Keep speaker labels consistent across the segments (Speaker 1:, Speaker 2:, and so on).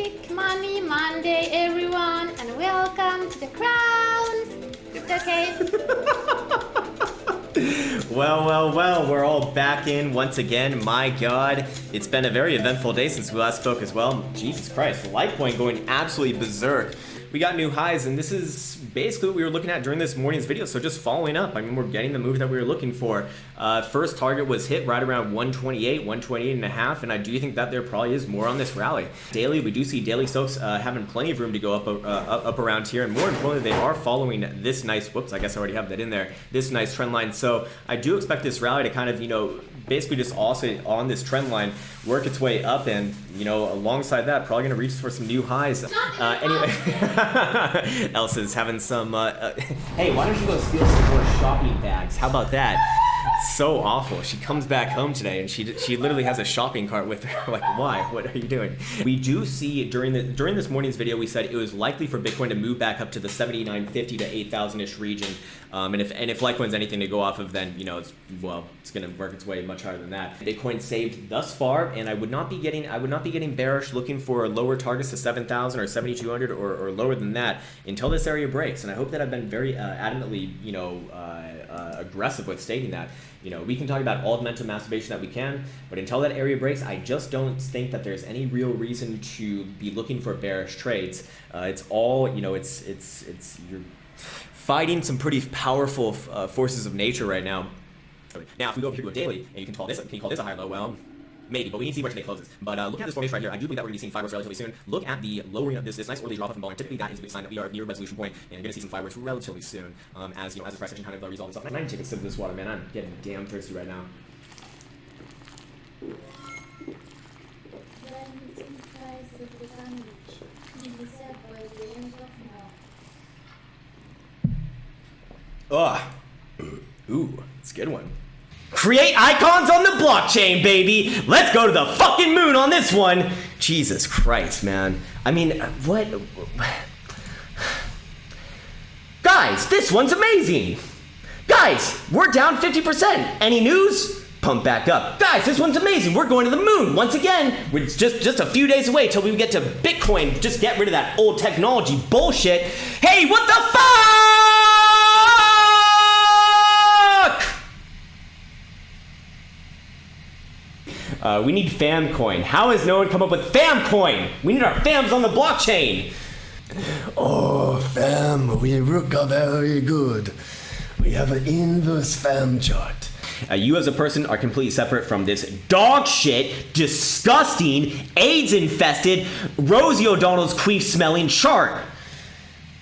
Speaker 1: Magic Money Monday, everyone, and welcome to the Krown. Okay.
Speaker 2: Well, we're all back in once again. My God, it's been a very eventful day since we last spoke as well. Jesus Christ, Litecoin going absolutely berserk. We got new highs, and this is basically what we were looking at during this morning's video, so just following up. I mean, we're getting the move that we were looking for. First target was hit right around 128 and a half, and I do think that there probably is more on this rally. Daily, we do see daily stocks having plenty of room to go up around here, and more importantly, they are following this nice, whoops, I guess I already have that in there, this nice trend line. So I do expect this rally to kind of, basically just also on this trend line, work its way up, and, alongside that, probably going to reach for some new highs. Anyway, Elsa's having some, hey, why don't you go steal some more shopping bags? How about that? So awful. She comes back home today and she literally has a shopping cart with her. Like, why? What are you doing? We do see during this morning's video, we said it was likely for Bitcoin to move back up to the 7,950 to 8,000-ish region. And if Litecoin's anything to go off of, then it's going to work its way much higher than that. Bitcoin saved thus far, and I would not be getting bearish looking for lower targets to 7,000 or 7,200 or lower than that until this area breaks. And I hope that I've been very adamantly aggressive with stating that. We can talk about all the mental masturbation that we can, but until that area breaks, I just don't think that there's any real reason to be looking for bearish trades. It's all, you're fighting some pretty powerful forces of nature right now. Now, if we go over here to a daily, and can you call this a high or low? Well, maybe, but we need to see where today closes. But looking at this formation right here, I do believe that we're going to be seeing fireworks relatively soon. Look at the lowering of this nice orderly drop off in volume. Typically, that is a big sign that we are near a resolution point, and you're going to see some fireworks relatively soon. As the price action kind of resolves itself. And I need to take a sip of this water, man. I'm getting damn thirsty right now. Ooh, it's a good one. Create icons on the blockchain, baby! Let's go to the fucking moon on this one! Jesus Christ, man. I mean, what? Guys, this one's amazing! Guys, we're down 50%. Any news? Pump back up. Guys, this one's amazing. We're going to the moon. Once again, we're just a few days away till we get to Bitcoin. Just get rid of that old technology bullshit. Hey, what the fuck? We need FamCoin. How has no one come up with FamCoin? We need our FAMs on the blockchain.
Speaker 3: Oh, fam, we look very good. We have an inverse fam chart.
Speaker 2: You as a person are completely separate from this dog shit, disgusting, AIDS-infested, Rosie O'Donnell's queef smelling chart,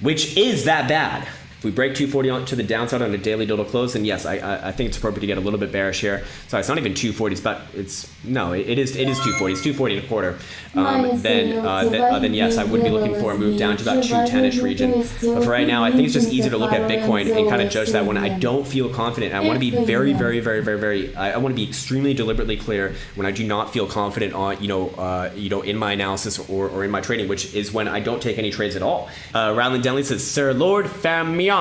Speaker 2: which is that bad. If we break 240 on to the downside on a daily total close, then yes, I think it's appropriate to get a little bit bearish here. Sorry, it's not even 240. It is 240. It's 240 and a quarter. Then yes, I would be looking for a move down to about 210-ish region. But for right now, I think it's just easier to look at Bitcoin and kind of judge that when I don't feel confident. I want to be very, very, very, very, very. I want to be extremely deliberately clear when I do not feel confident on in my analysis or in my trading, which is when I don't take any trades at all. Rowland Denley says, Sir Lord Famirino.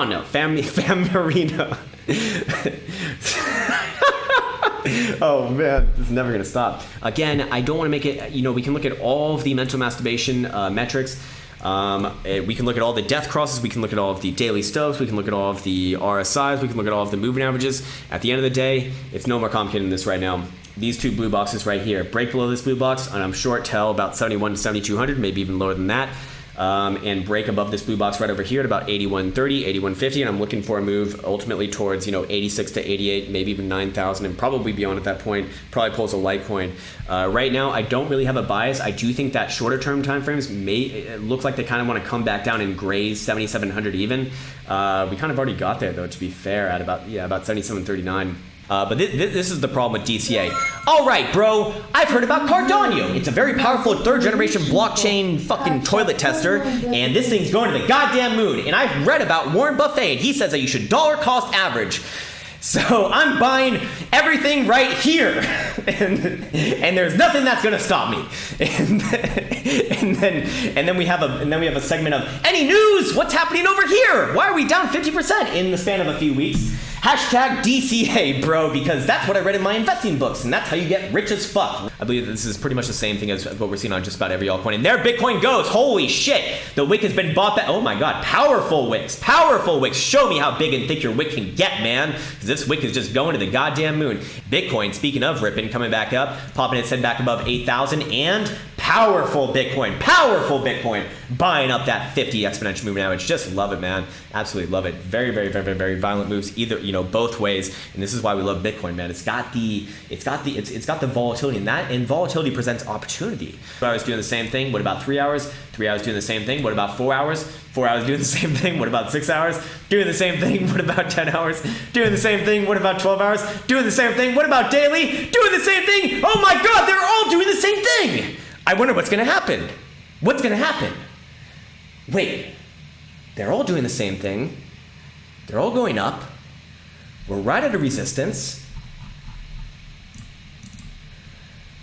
Speaker 2: Oh man, this is never gonna stop. Again, I don't want to make it, we can look at all of the mental masturbation metrics. We can look at all the death crosses, we can look at all of the daily stops, we can look at all of the RSIs, we can look at all of the moving averages. At the end of the day, it's no more complicated than this right now. These two blue boxes right here, break below this blue box, and I'm short till about 71 to 7,200, maybe even lower than that. And break above this blue box right over here at about 81.30, 81.50, and I'm looking for a move ultimately towards 86 to 88, maybe even 9,000, and probably beyond at that point. Probably pulls a Litecoin. Right now, I don't really have a bias. I do think that shorter term time frames may look like they kind of want to come back down and graze 7,700 even. We kind of already got there though, to be fair, at about 77.39. But this is the problem with DCA. All right, bro, I've heard about Cardano. It's a very powerful third-generation blockchain fucking toilet tester, and this thing's going to the goddamn moon. And I've read about Warren Buffett, and he says that you should dollar cost average. So I'm buying everything right here, and there's nothing that's gonna stop me. And then we have a segment of any news? What's happening over here? Why are we down 50% in the span of a few weeks? Hashtag DCA, bro, because that's what I read in my investing books, and that's how you get rich as fuck. I believe this is pretty much the same thing as what we're seeing on just about every altcoin. And there Bitcoin goes. Holy shit. The wick has been bought back. Oh my god. Powerful wicks. Powerful wicks. Show me how big and thick your wick can get, man. Because this wick is just going to the goddamn moon. Bitcoin, speaking of ripping, coming back up, popping its head back above 8,000, and powerful Bitcoin. Powerful Bitcoin. Buying up that 50 exponential moving average. Just love it, man. Absolutely love it. Very, very, very, very, very violent moves, either, both ways. And this is why we love Bitcoin, man. It's got the volatility, and volatility presents opportunity. 4 hours doing the same thing. What about 3 hours? 3 hours doing the same thing. What about 4 hours? 4 hours doing the same thing. What about 6 hours? Doing the same thing. What about 10 hours? Doing the same thing. What about 12 hours? Doing the same thing. What about daily? Doing the same thing. Oh my god, they're all doing the same thing. I wonder what's going to happen. What's going to happen? Wait, they're all doing the same thing. They're all going up. We're right at a resistance.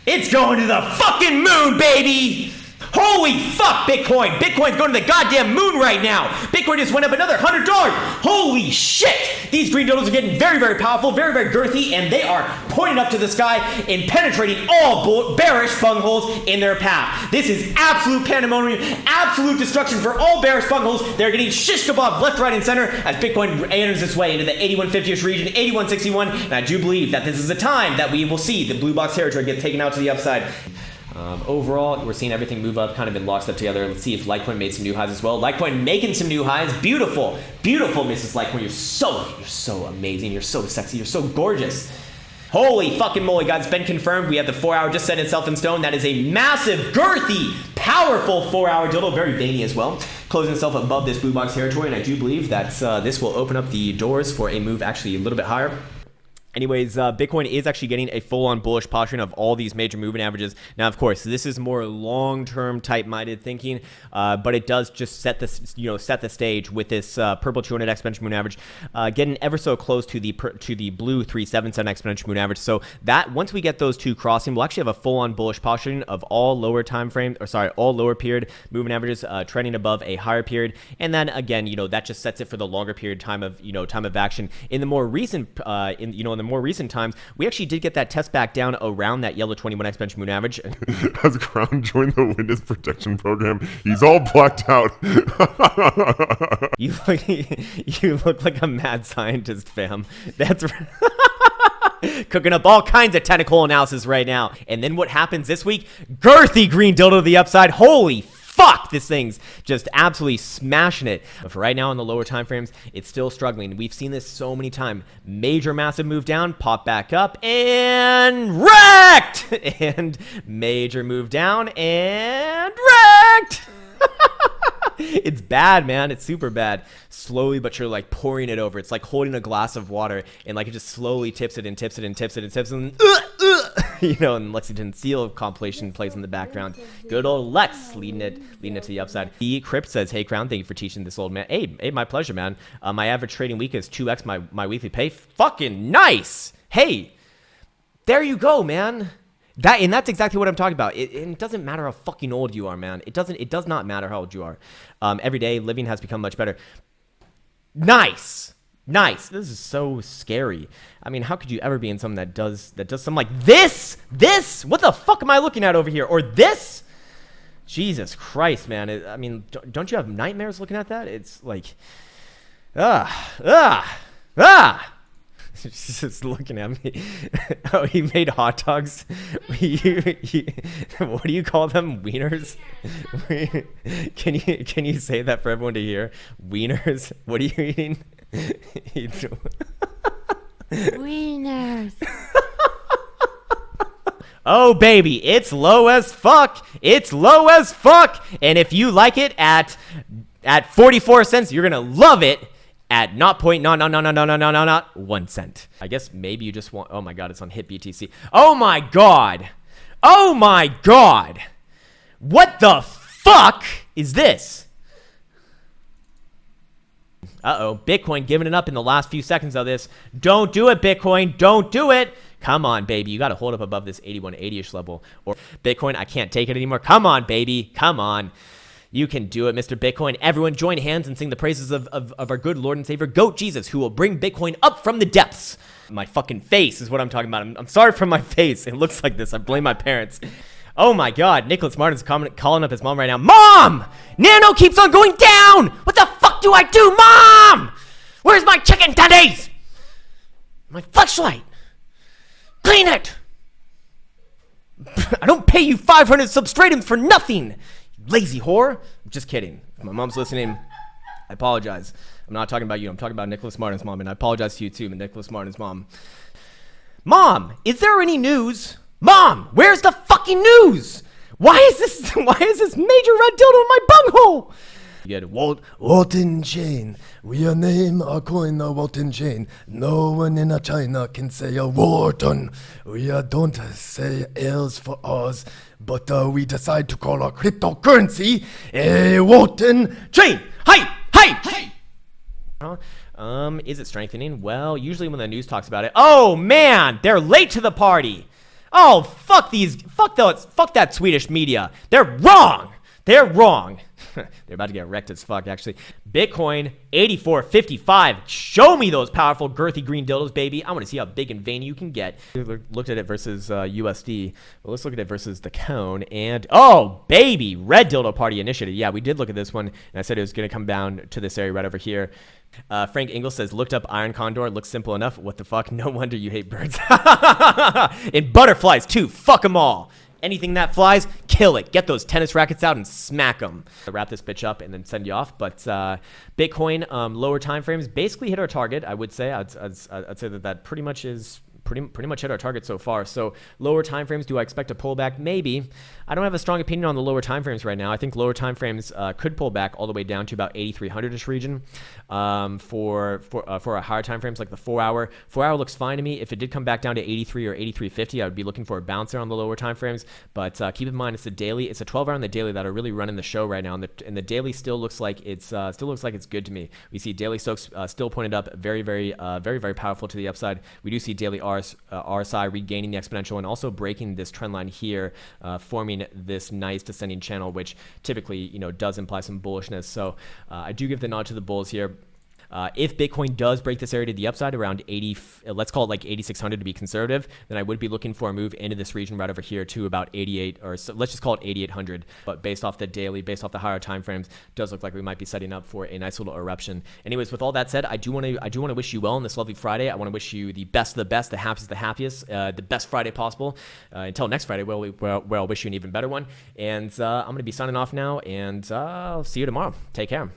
Speaker 2: It's going to the fucking moon, baby! Holy fuck, Bitcoin! Bitcoin's going to the goddamn moon right now! Bitcoin just went up another $100! Holy shit! These green doodles are getting very, very powerful, very, very girthy, and they are pointing up to the sky and penetrating all bearish bungholes in their path. This is absolute pandemonium, absolute destruction for all bearish bungholes. They're getting shish kebab left, right, and center as Bitcoin enters its way into the 8150ish region, 8161, and I do believe that this is the time that we will see the blue box territory get taken out to the upside. Overall, we're seeing everything move up kind of in lockstep together. Let's see if Litecoin made some new highs as well. Litecoin making some new highs. Beautiful, beautiful, Mrs. Litecoin. You're so amazing. You're so sexy. You're so gorgeous. Holy fucking moly, guys. It's been confirmed. We have the 4 hour just set itself in stone. That is a massive, girthy, powerful 4 hour dildo. Very veiny as well. Closing itself above this blue box territory. And I do believe that this will open up the doors for a move actually a little bit higher. Anyways, Bitcoin is actually getting a full-on bullish posturing of all these major moving averages. Now, of course, this is more long-term type-minded thinking, but it does just set the stage with this purple 200 exponential moving average getting ever so close to the blue 377 exponential moving average. So that once we get those two crossing, we'll actually have a full-on bullish posturing of all lower period moving averages trending above a higher period, and then again, that just sets it for the longer period time of action. In the more recent in the more recent times, we actually did get that test back down around that yellow 21 exponential moving average.
Speaker 4: Has Krown joined the witness protection program? He's all blacked out.
Speaker 2: You look like a mad scientist, fam. That's cooking up all kinds of technical analysis right now. And then what happens this week? Girthy green dildo to the upside. Holy fuck, this thing's just absolutely smashing it. But for right now in the lower time frames, it's still struggling. We've seen this so many times. Major massive move down, pop back up, and wrecked! And major move down, and wrecked! It's bad, man. It's super bad. Slowly, but you're like pouring it over. It's like holding a glass of water and like it just slowly tips it and tips it and tips it and tips it and and Lexington Steel compilation plays in the background. Good old Lex leading it to the upside. The Crypt says, "Hey Krown, thank you for teaching this old man." Hey, my pleasure, man. My average trading week is 2x my weekly pay. Fucking nice. Hey, there you go, man. That's exactly what I'm talking about. It doesn't matter how fucking old you are, man. It does not matter how old you are. Every day living has become much better. Nice. This is so scary. I mean, how could you ever be in something that does something like this? What the fuck am I looking at over here? Or this? Jesus Christ, man. I mean, don't you have nightmares looking at that? It's like, She's just looking at me. Oh, he made hot dogs. What do you call them? Wieners? Can you say that for everyone to hear? Wieners. What are you eating?
Speaker 1: Wieners.
Speaker 2: Oh baby, it's low as fuck. And if you like it at 44 cents, you're gonna love it at not 1 cent. I guess maybe you just want, oh my god, it's on Hit BTC. Oh my god. What the fuck is this? Uh-oh, Bitcoin giving it up in the last few seconds of this. Don't do it, Bitcoin. Don't do it. Come on, baby. You got to hold up above this 8180-ish level. Or Bitcoin, I can't take it anymore. Come on, baby. Come on.
Speaker 5: You can do it, Mr. Bitcoin. Everyone join hands and sing the praises of our good Lord and Savior, Goat Jesus, who will bring Bitcoin up from the depths. My fucking face is what I'm talking about. I'm sorry for my face. It looks like this. I blame my parents. Oh my God, Nicholas Martin's calling up his mom right now. Mom! Nano keeps on going down! What the fuck do I do, Mom? Where's my chicken tendies? My flashlight! Clean it! I don't pay you 500 substratums for nothing! Lazy whore. I'm just kidding. If my mom's listening, I apologize. I'm not talking about you. I'm talking about Nicholas Martin's mom, and I apologize to you too, Nicholas Martin's mom. Mom, is there any news? Mom, where's the fucking news? Why is this major red dildo in my bunghole? You get it.
Speaker 3: Walton chain. We a name a coin a Walton chain. No one in a China can say a Wharton. We don't say L's for R's, but we decide to call our cryptocurrency a Walton chain. Hi!
Speaker 5: Is it strengthening? Well, usually when the news talks about it. Oh man, they're late to the party. Oh, fuck that Swedish media. They're wrong. They're about to get wrecked as fuck, actually. Bitcoin, 84.55. Show me those powerful, girthy green dildos, baby. I want to see how big and veiny you can get. We looked at it versus USD. Well, let's look at it versus the Krown. And, oh, baby, red dildo party initiative. Yeah, we did look at this one, and I said it was going to come down to this area right over here. Frank Engels says, looked up Iron Condor. Looks simple enough. What the fuck? No wonder you hate birds. And butterflies, too. Fuck them all. Anything that flies, kill it. Get those tennis rackets out and smack them. I'll wrap this bitch up and then send you off. But Bitcoin, lower time frames, basically hit our target. I would say I'd say that pretty much is pretty much hit our target so far. So lower time frames, do I expect a pullback? Maybe. I don't have a strong opinion on the lower time frames right now. I think lower time frames could pull back all the way down to about 8,300-ish region. For our higher time frames, like the 4-hour. 4-hour looks fine to me. If it did come back down to 83 or 83.50, I would be looking for a bounce there on the lower time frames. But keep in mind, it's a daily. It's a 12-hour on the daily that are really running the show right now. And the daily still looks like it's good to me. We see daily stocks still pointed up, very powerful to the upside. We do see daily RSI regaining the exponential and also breaking this trend line here, forming this nice descending channel, which typically does imply some bullishness. So I do give the nod to the bulls here. If Bitcoin does break this area to the upside around 80, let's call it like 8,600 to be conservative, then I would be looking for a move into this region right over here to about 88, or so, let's just call it 8,800. But based off the daily, based off the higher time frames, does look like we might be setting up for a nice little eruption. Anyways, with all that said, I do want to wish you well on this lovely Friday. I want to wish you the best of the best, the happiest, the best Friday possible. Until next Friday, where I'll wish you an even better one. And I'm going to be signing off now, and I'll see you tomorrow. Take care.